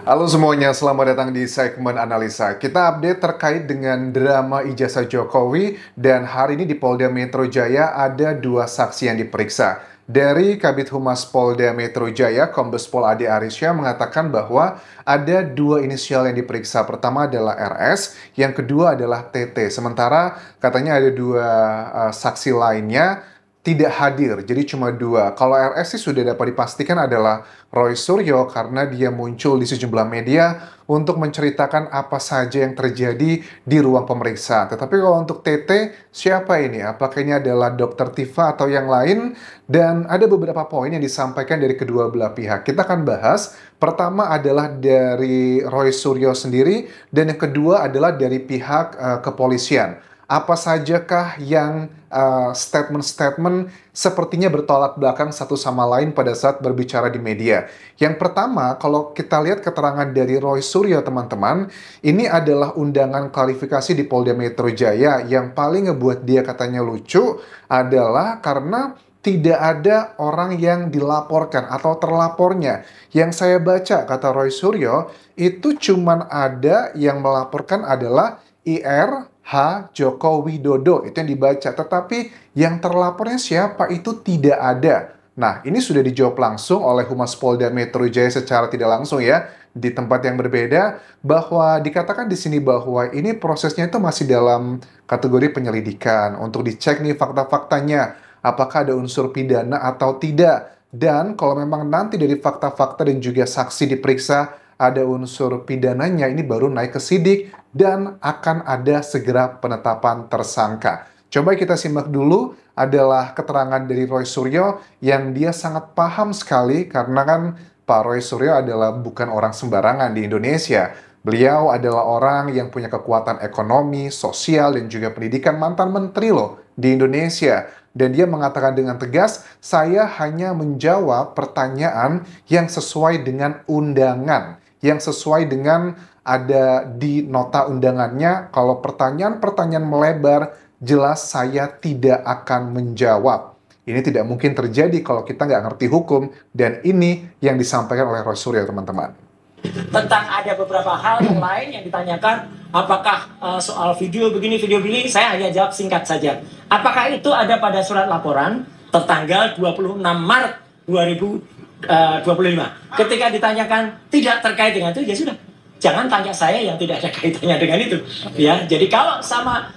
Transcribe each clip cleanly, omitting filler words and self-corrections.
Halo semuanya, selamat datang di segmen analisa. Kita update terkait dengan drama ijazah Jokowi dan hari ini di Polda Metro Jaya ada dua saksi yang diperiksa. Dari Kabid Humas Polda Metro Jaya, Kombes Pol Ade Arisya mengatakan bahwa ada dua inisial yang diperiksa. Pertama adalah RS, yang kedua adalah TT. Sementara katanya ada dua saksi lainnya tidak hadir, jadi cuma dua. Kalau RS sih sudah dapat dipastikan adalah Roy Suryo karena dia muncul di sejumlah media untuk menceritakan apa saja yang terjadi di ruang pemeriksaan. Tetapi kalau untuk TT, siapa ini? Apakah ini adalah Dokter Tifa atau yang lain? Dan ada beberapa poin yang disampaikan dari kedua belah pihak. Kita akan bahas. Pertama adalah dari Roy Suryo sendiri, dan yang kedua adalah dari pihak kepolisian. Apa sajakah yang statement-statement sepertinya bertolak belakang satu sama lain pada saat berbicara di media. Yang pertama, kalau kita lihat keterangan dari Roy Suryo, teman-teman, ini adalah undangan klarifikasi di Polda Metro Jaya. Yang paling ngebuat dia katanya lucu adalah karena tidak ada orang yang dilaporkan atau terlapornya. Yang saya baca, kata Roy Suryo, itu cuman ada yang melaporkan adalah IR H. Joko Widodo, itu yang dibaca. Tetapi yang terlapornya siapa itu tidak ada. Nah, ini sudah dijawab langsung oleh Humas Polda Metro Jaya secara tidak langsung ya, di tempat yang berbeda, bahwa dikatakan di sini bahwa ini prosesnya itu masih dalam kategori penyelidikan, untuk dicek nih fakta-faktanya, apakah ada unsur pidana atau tidak. Dan kalau memang nanti dari fakta-fakta dan juga saksi diperiksa, ada unsur pidananya, ini baru naik ke sidik dan akan ada segera penetapan tersangka. Coba kita simak dulu adalah keterangan dari Roy Suryo yang dia sangat paham sekali karena kan Pak Roy Suryo adalah bukan orang sembarangan di Indonesia. Beliau adalah orang yang punya kekuatan ekonomi, sosial, dan juga pendidikan, mantan menteri loh di Indonesia. Dan dia mengatakan dengan tegas, saya hanya menjawab pertanyaan yang sesuai dengan undangan, yang sesuai dengan ada di nota undangannya. Kalau pertanyaan-pertanyaan melebar, jelas saya tidak akan menjawab. Ini tidak mungkin terjadi kalau kita nggak ngerti hukum, dan ini yang disampaikan oleh Roy Suryo, teman-teman. Tentang ada beberapa hal yang lain yang ditanyakan, apakah soal video begini, saya hanya jawab singkat saja. Apakah itu ada pada surat laporan tertanggal 26 Maret 2025? Ketika ditanyakan tidak terkait dengan itu, ya sudah. Jangan tanya saya yang tidak ada kaitannya dengan itu. Ya, jadi kalau sama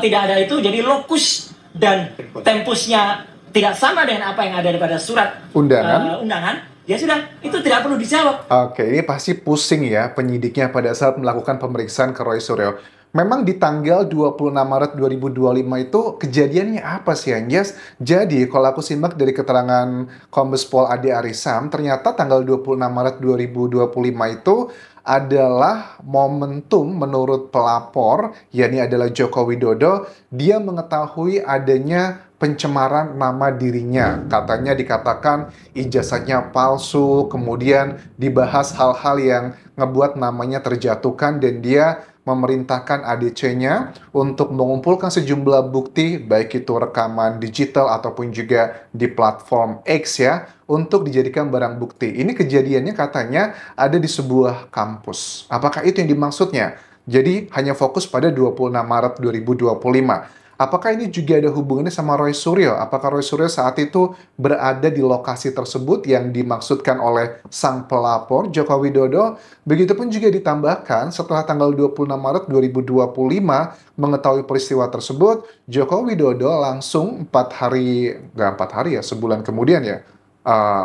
tidak ada itu, jadi lokus dan tempusnya tidak sama dengan apa yang ada pada surat undangan, ya sudah, itu tidak perlu dijawab. Oke, ini pasti pusing ya penyidiknya pada saat melakukan pemeriksaan ke Roy Suryo. Memang di tanggal 26 Maret 2025 itu kejadiannya apa sih, Anjas? Jadi, kalau aku simak dari keterangan Kombes Pol Ade Arisam, ternyata tanggal 26 Maret 2025 itu adalah momentum menurut pelapor, yakni adalah Joko Widodo, dia mengetahui adanya pencemaran nama dirinya. Katanya dikatakan ijazahnya palsu, kemudian dibahas hal-hal yang ngebuat namanya terjatuhkan, dan dia memerintahkan ADC-nya untuk mengumpulkan sejumlah bukti, baik itu rekaman digital ataupun juga di platform X ya, untuk dijadikan barang bukti. Ini kejadiannya katanya ada di sebuah kampus. Apakah itu yang dimaksudnya? Jadi hanya fokus pada 26 Maret 2025. Apakah ini juga ada hubungannya sama Roy Suryo? Apakah Roy Suryo saat itu berada di lokasi tersebut yang dimaksudkan oleh sang pelapor Joko Widodo? Begitupun juga ditambahkan setelah tanggal 26 Maret 2025 mengetahui peristiwa tersebut, Joko Widodo langsung 4 hari, nggak 4 hari ya, sebulan kemudian ya,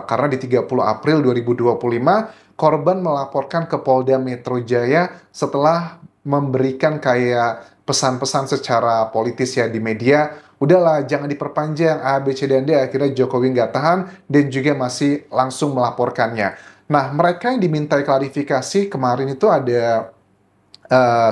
karena di 30 April 2025 korban melaporkan ke Polda Metro Jaya setelah memberikan kayak pesan-pesan secara politis ya di media, udahlah jangan diperpanjang A, B, C, dan D. Akhirnya Jokowi nggak tahan dan juga masih langsung melaporkannya. Nah, mereka yang dimintai klarifikasi kemarin itu ada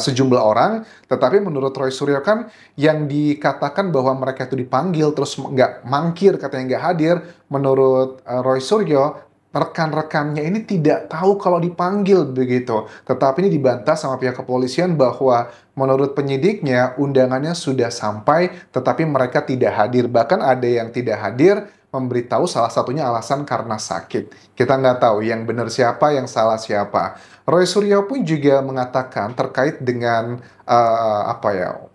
sejumlah orang, tetapi menurut Roy Suryo kan yang dikatakan bahwa mereka itu dipanggil terus nggak mangkir, katanya nggak hadir, menurut Roy Suryo rekan-rekannya ini tidak tahu kalau dipanggil begitu. Tetapi ini dibantah sama pihak kepolisian bahwa menurut penyidiknya undangannya sudah sampai tetapi mereka tidak hadir. Bahkan ada yang tidak hadir memberitahu salah satunya alasan karena sakit. Kita nggak tahu yang benar siapa, yang salah siapa. Roy Suryo pun juga mengatakan terkait dengan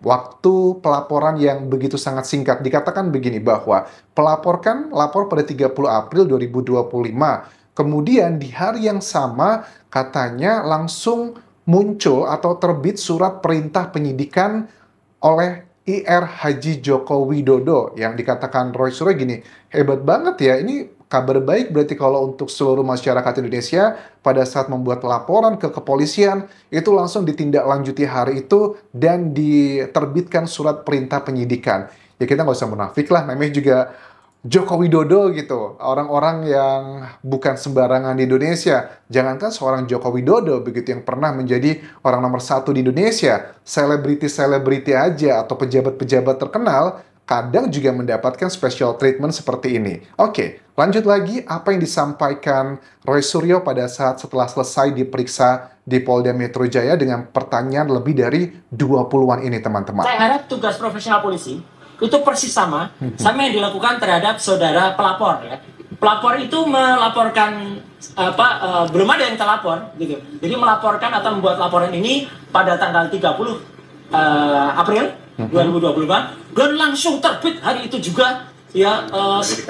waktu pelaporan yang begitu sangat singkat. Dikatakan begini bahwa pelapor kan lapor pada 30 April 2025. Kemudian di hari yang sama katanya langsung muncul atau terbit surat perintah penyidikan oleh IR Haji Joko Widodo yang dikatakan Roy Suryo gini, hebat banget ya, ini kabar baik berarti kalau untuk seluruh masyarakat Indonesia pada saat membuat laporan ke kepolisian itu langsung ditindaklanjuti hari itu dan diterbitkan surat perintah penyidikan. Ya kita nggak usah munafik lah, namanya juga Joko Widodo gitu, orang-orang yang bukan sembarangan di Indonesia. Jangankan seorang Joko Widodo begitu yang pernah menjadi orang nomor satu di Indonesia, selebriti-selebriti aja atau pejabat-pejabat terkenal, kadang juga mendapatkan special treatment seperti ini. Oke, lanjut lagi apa yang disampaikan Roy Suryo pada saat setelah selesai diperiksa di Polda Metro Jaya dengan pertanyaan lebih dari 20-an ini, teman-teman. Saya harap tugas profesional polisi itu persis sama yang dilakukan terhadap saudara pelapor ya. Pelapor itu melaporkan belum ada yang terlapor gitu. Jadi melaporkan atau membuat laporan ini pada tanggal 30 April 2024 dan langsung terbit hari itu juga ya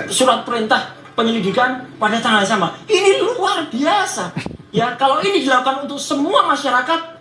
surat perintah penyelidikan pada tanggal yang sama. Ini luar biasa. Ya kalau ini dilakukan untuk semua masyarakat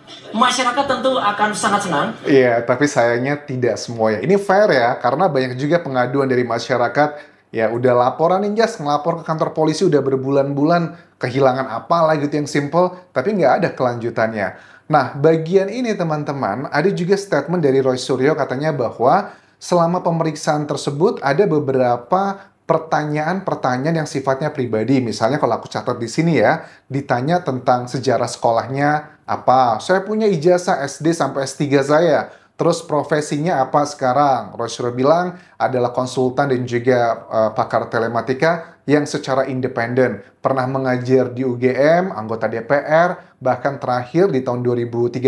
tentu akan sangat senang. Iya, tapi sayangnya tidak semuanya. Ini fair ya, karena banyak juga pengaduan dari masyarakat. Ya udah laporan nih Jas, ngelapor ke kantor polisi udah berbulan-bulan, kehilangan apalah gitu yang simple, tapi nggak ada kelanjutannya. Nah, bagian ini teman-teman, ada juga statement dari Roy Suryo katanya bahwa selama pemeriksaan tersebut ada beberapa pertanyaan-pertanyaan yang sifatnya pribadi. Misalnya kalau aku catat di sini ya, ditanya tentang sejarah sekolahnya apa. Saya punya ijazah SD sampai S3 saya. Terus profesinya apa sekarang? Roy Suryo bilang adalah konsultan dan juga pakar telematika yang secara independen. Pernah mengajar di UGM, anggota DPR, bahkan terakhir di tahun 2013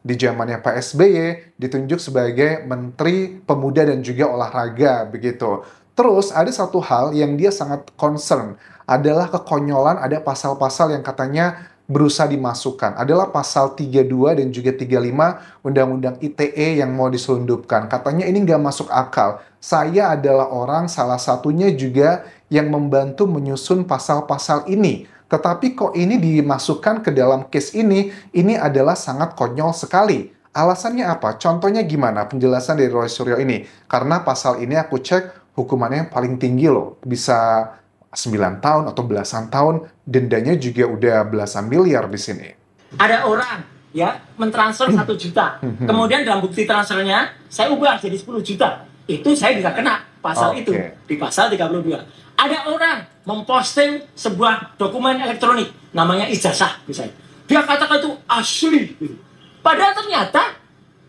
di zamannya Pak SBY ditunjuk sebagai Menteri Pemuda dan juga Olahraga begitu. Terus ada satu hal yang dia sangat concern adalah kekonyolan ada pasal-pasal yang katanya berusaha dimasukkan. Adalah pasal 32 dan juga 35 Undang-Undang ITE yang mau diselundupkan. Katanya ini nggak masuk akal. Saya adalah orang salah satunya juga yang membantu menyusun pasal-pasal ini. Tetapi kok ini dimasukkan ke dalam case ini adalah sangat konyol sekali. Alasannya apa? Contohnya gimana penjelasan dari Roy Suryo ini? Karena pasal ini aku cek hukumannya paling tinggi loh, bisa 9 tahun atau belasan tahun, dendanya juga udah belasan miliar di sini. Ada orang ya mentransfer 1 juta, kemudian dalam bukti transfernya saya ubah jadi 10 juta, itu saya bisa kena pasal itu di pasal 32. Ada orang memposting sebuah dokumen elektronik, namanya ijazah misalnya, dia katakan itu asli, padahal ternyata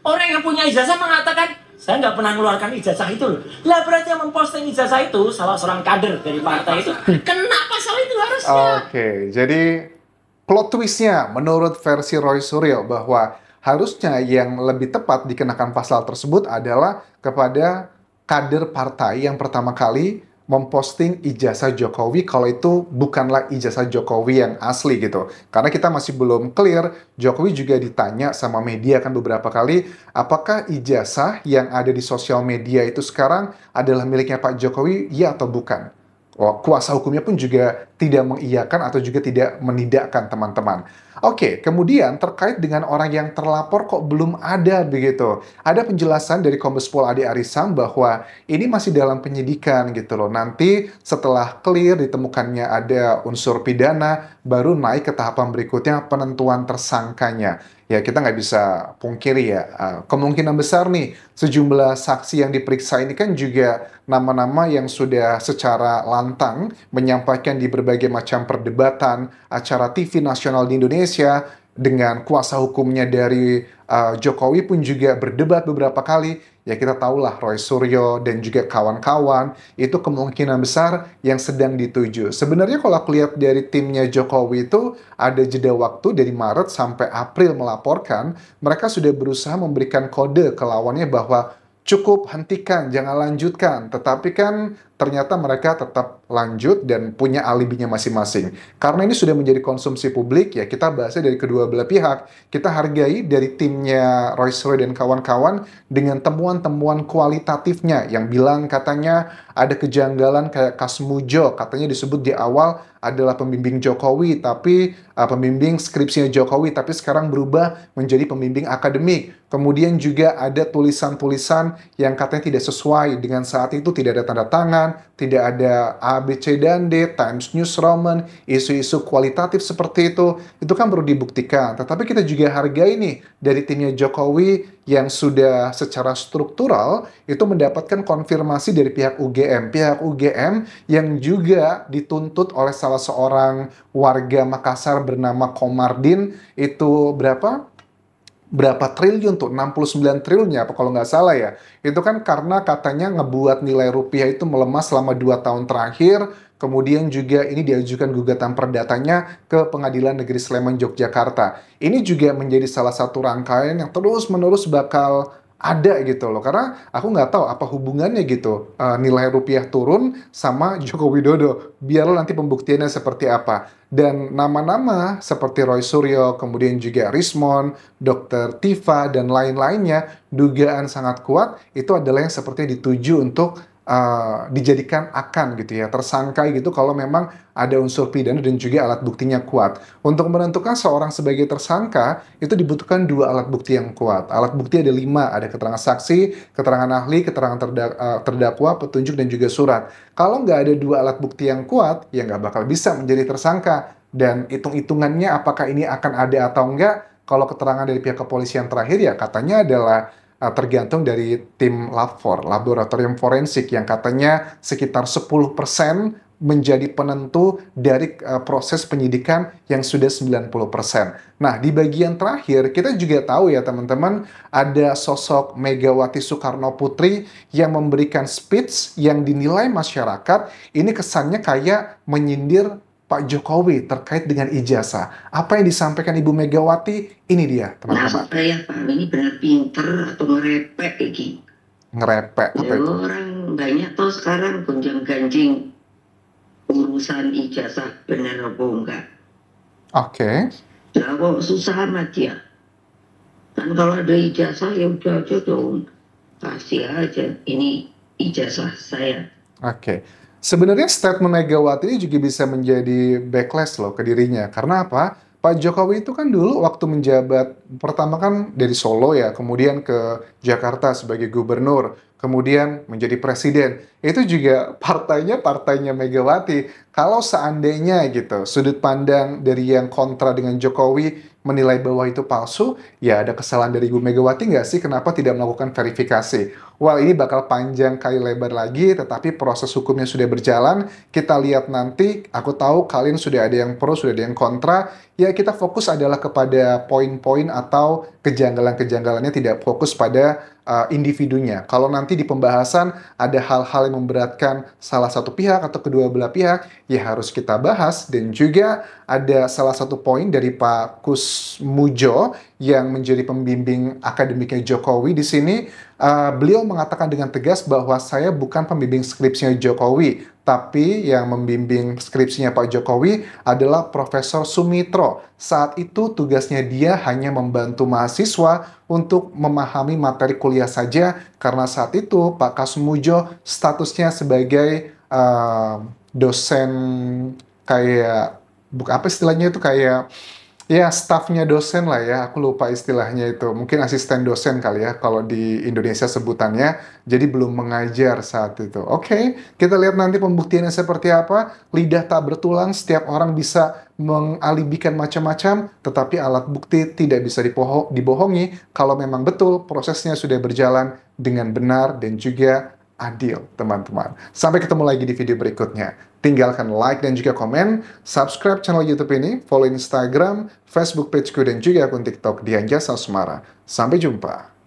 orang yang punya ijazah mengatakan saya nggak pernah mengeluarkan ijazah itu loh. Lah berarti yang memposting ijazah itu salah seorang kader dari partai itu kena pasal itu harusnya. Oke, jadi plot twistnya menurut versi Roy Suryo bahwa harusnya yang lebih tepat dikenakan pasal tersebut adalah kepada kader partai yang pertama kali memposting ijazah Jokowi kalau itu bukanlah ijazah Jokowi yang asli gitu. Karena kita masih belum clear, Jokowi juga ditanya sama media kan beberapa kali, apakah ijazah yang ada di sosial media itu sekarang adalah miliknya Pak Jokowi, ya atau bukan? Kuasa hukumnya pun juga tidak mengiyakan atau juga tidak menidakkan teman-teman. Oke, kemudian terkait dengan orang yang terlapor kok belum ada begitu. Ada penjelasan dari Kombes Pol Ade Arisam bahwa ini masih dalam penyidikan gitu loh. Nanti setelah clear ditemukannya ada unsur pidana, baru naik ke tahapan berikutnya penentuan tersangkanya. Ya kita nggak bisa pungkiri ya, kemungkinan besar nih sejumlah saksi yang diperiksa ini kan juga nama-nama yang sudah secara lantang menyampaikan di berbagai macam perdebatan, acara TV nasional di Indonesia, dengan kuasa hukumnya dari Jokowi pun juga berdebat beberapa kali. Ya kita tahulah Roy Suryo dan juga kawan-kawan itu kemungkinan besar yang sedang dituju. Sebenarnya kalau aku lihat dari timnya Jokowi itu ada jeda waktu dari Maret sampai April melaporkan, mereka sudah berusaha memberikan kode ke lawannya bahwa cukup hentikan, jangan lanjutkan. Tetapi kan ternyata mereka tetap lanjut dan punya alibinya masing-masing. Karena ini sudah menjadi konsumsi publik, ya kita bahasnya dari kedua belah pihak. Kita hargai dari timnya Rolls-Royce dan kawan-kawan dengan temuan-temuan kualitatifnya yang bilang katanya ada kejanggalan kayak Kasmujo, katanya disebut di awal adalah pembimbing Jokowi, tapi pembimbing skripsinya Jokowi, tapi sekarang berubah menjadi pembimbing akademik. Kemudian juga ada tulisan-tulisan yang katanya tidak sesuai dengan saat itu, tidak ada tanda tangan, tidak ada A, B, C, dan D, Times News Roman, isu-isu kualitatif seperti itu kan perlu dibuktikan. Tetapi kita juga hargai nih dari timnya Jokowi yang sudah secara struktural itu mendapatkan konfirmasi dari pihak UGM. Pihak UGM yang juga dituntut oleh salah seorang warga Makassar bernama Komardin itu berapa triliun tuh, 69 triliun ya, apa kalau nggak salah ya. Itu kan karena katanya ngebuat nilai rupiah itu melemah selama 2 tahun terakhir, kemudian juga ini diajukan gugatan perdatanya ke Pengadilan Negeri Sleman, Yogyakarta. Ini juga menjadi salah satu rangkaian yang terus-menerus bakal ada gitu loh, karena aku nggak tahu apa hubungannya gitu nilai rupiah turun sama Joko Widodo. Biarlah nanti pembuktiannya seperti apa. Dan nama-nama seperti Roy Suryo, kemudian juga Rismon, Dr. Tifa, dan lain-lainnya, dugaan sangat kuat itu adalah yang seperti dituju untuk dijadikan akan gitu ya, tersangka gitu kalau memang ada unsur pidana dan juga alat buktinya kuat. Untuk menentukan seorang sebagai tersangka, itu dibutuhkan 2 alat bukti yang kuat. Alat bukti ada 5, ada keterangan saksi, keterangan ahli, keterangan terdakwa, petunjuk, dan juga surat. Kalau nggak ada 2 alat bukti yang kuat, ya nggak bakal bisa menjadi tersangka. Dan hitung-hitungannya apakah ini akan ada atau enggak, kalau keterangan dari pihak kepolisian terakhir ya katanya adalah tergantung dari tim LAFOR, Laboratorium Forensik, yang katanya sekitar 10% menjadi penentu dari proses penyidikan yang sudah 90%. Nah, di bagian terakhir, kita juga tahu ya teman-teman, ada sosok Megawati Soekarno Putri yang memberikan speech yang dinilai masyarakat, ini kesannya kayak menyindir Pak Jokowi terkait dengan ijazah. Apa yang disampaikan Ibu Megawati, ini dia teman-teman. Nah, saya paham ini benar pinter atau ngerepek iki. Ngerepek, apa itu? Orang banyak tuh sekarang gonjang-ganjing urusan ijazah benar apa enggak. Oke. Lah kok susah amat ya. Kan kalau ada ijazah ya udah aja dong. Kasih aja, ini ijazah saya. Oke. Sebenarnya statement Megawati ini juga bisa menjadi backlash loh ke dirinya. Karena apa? Pak Jokowi itu kan dulu waktu menjabat, pertama kan dari Solo ya, kemudian ke Jakarta sebagai gubernur, kemudian menjadi presiden. Itu juga partainya Megawati. Kalau seandainya gitu, sudut pandang dari yang kontra dengan Jokowi menilai bahwa itu palsu, ya ada kesalahan dari Ibu Megawati nggak sih? Kenapa tidak melakukan verifikasi? Wah, ini bakal panjang kali lebar lagi, tetapi proses hukumnya sudah berjalan. Kita lihat nanti, aku tahu kalian sudah ada yang pro, sudah ada yang kontra. Ya, kita fokus adalah kepada poin-poin atau kejanggalan-kejanggalannya, tidak fokus pada individunya. Kalau nanti di pembahasan ada hal-hal yang memberatkan salah satu pihak atau kedua belah pihak, ya harus kita bahas. Dan juga ada salah satu poin dari Pak Kusmujo yang menjadi pembimbing akademiknya Jokowi di sini. Beliau mengatakan dengan tegas bahwa saya bukan pembimbing skripsinya Jokowi, tapi yang membimbing skripsinya Pak Jokowi adalah Profesor Sumitro. Saat itu tugasnya dia hanya membantu mahasiswa untuk memahami materi kuliah saja, karena saat itu Pak Kasmujo statusnya sebagai dosen kayak, apa istilahnya itu, kayak ya stafnya dosen lah ya, aku lupa istilahnya itu, mungkin asisten dosen kali ya kalau di Indonesia sebutannya, jadi belum mengajar saat itu. Oke, kita lihat nanti pembuktiannya seperti apa. Lidah tak bertulang, setiap orang bisa mengalibikan macam-macam, tetapi alat bukti tidak bisa dibohongi kalau memang betul prosesnya sudah berjalan dengan benar dan juga adil, teman-teman. Sampai ketemu lagi di video berikutnya. Tinggalkan like dan juga komen, subscribe channel YouTube ini, follow Instagram, Facebook pageku, dan juga akun TikTok Dian Jasa Asmara. Sampai jumpa.